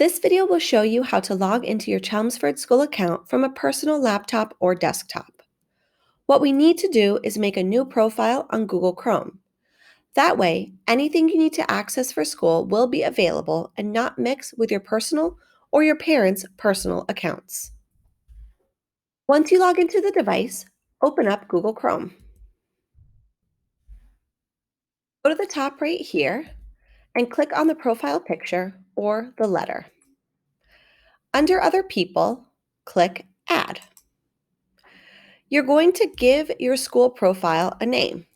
This video will show you how to log into your Chelmsford school account from a personal laptop or desktop. What we need to do is make a new profile on Google Chrome. That way, anything you need to access for school will be available and not mix with your personal or your parents' personal accounts. Once you log into the device, open up Google Chrome. Go to the top right here and click on the profile picture or the letter. Under Other People, click Add. You're going to give your school profile a name.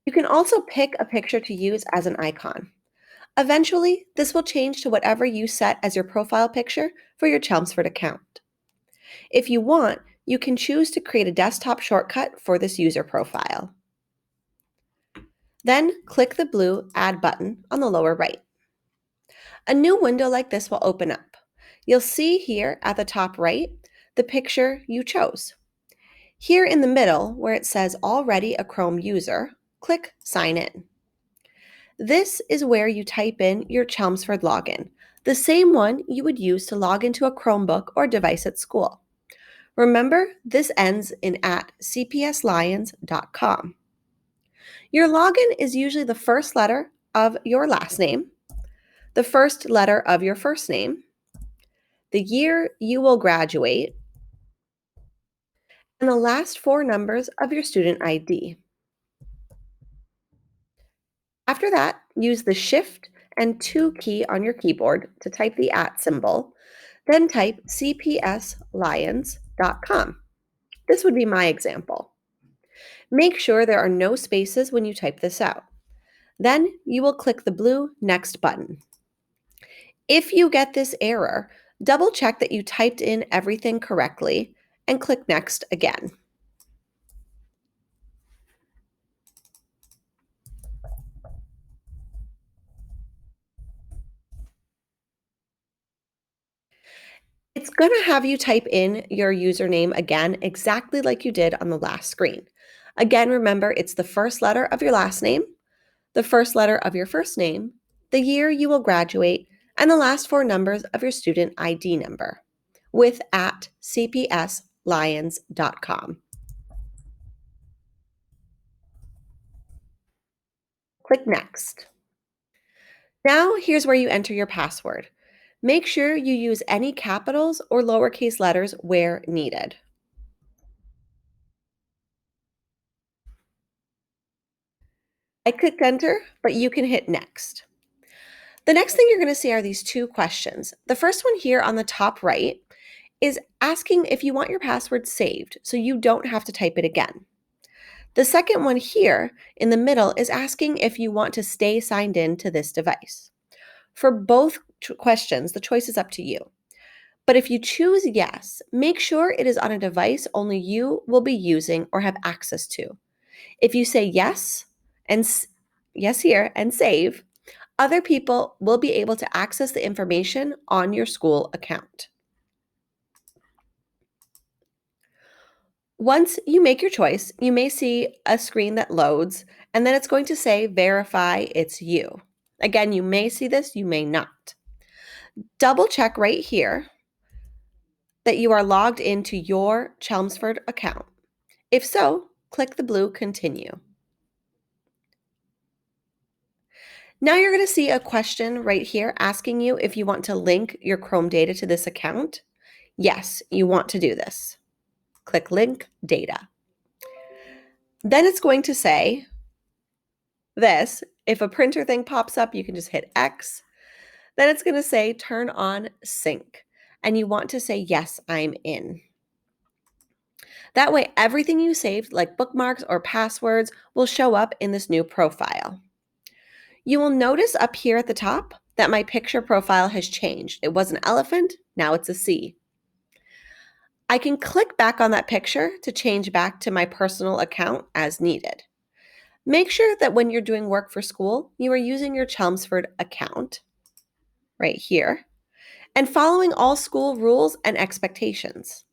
You can also pick a picture to use as an icon. Eventually, this will change to whatever you set as your profile picture for your Chelmsford account. If you want, you can choose to create a desktop shortcut for this user profile. Then click the blue Add button on the lower right. A new window like this will open up. You'll see here at the top right the picture you chose. Here in the middle, where it says Already a Chrome User, click Sign In. This is where you type in your Chelmsford login, the same one you would use to log into a Chromebook or device at school. Remember, this ends in @cpslions.com. Your login is usually the first letter of your last name, the first letter of your first name, the year you will graduate, and the last four numbers of your student ID. After that, use the Shift and 2 key on your keyboard to type the @ symbol, then type cpslions.com. This would be my example. Make sure there are no spaces when you type this out. Then you will click the blue Next button. If you get this error, double check that you typed in everything correctly and click Next again. It's going to have you type in your username again, exactly like you did on the last screen. Again, remember, it's the first letter of your last name, the first letter of your first name, the year you will graduate, and the last four numbers of your student ID number with @cpslions.com. Click Next. Now, here's where you enter your password. Make sure you use any capitals or lowercase letters where needed. I clicked Enter, but you can hit Next. The next thing you're going to see are these two questions. The first one here on the top right is asking if you want your password saved so you don't have to type it again. The second one here in the middle is asking if you want to stay signed in to this device. For both questions, the choice is up to you. But if you choose yes, make sure it is on a device only you will be using or have access to. If you say yes and yes here and save, other people will be able to access the information on your school account. Once you make your choice, you may see a screen that loads, and then it's going to say verify it's you. Again, you may see this, you may not. Double check right here that you are logged into your Chelmsford account. If so, click the blue Continue. Now you're going to see a question right here asking you if you want to link your Chrome data to this account. Yes, you want to do this. Click Link Data. Then it's going to say this. If a printer thing pops up, you can just hit X. Then it's going to say Turn on Sync. And you want to say, yes, I'm in. That way, everything you saved, like bookmarks or passwords, will show up in this new profile. You will notice up here at the top that my picture profile has changed. It was an elephant, now it's a C. I can click back on that picture to change back to my personal account as needed. Make sure that when you're doing work for school, you are using your Chelmsford account right here and following all school rules and expectations.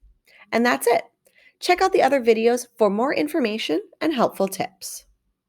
And that's it. Check out the other videos for more information and helpful tips.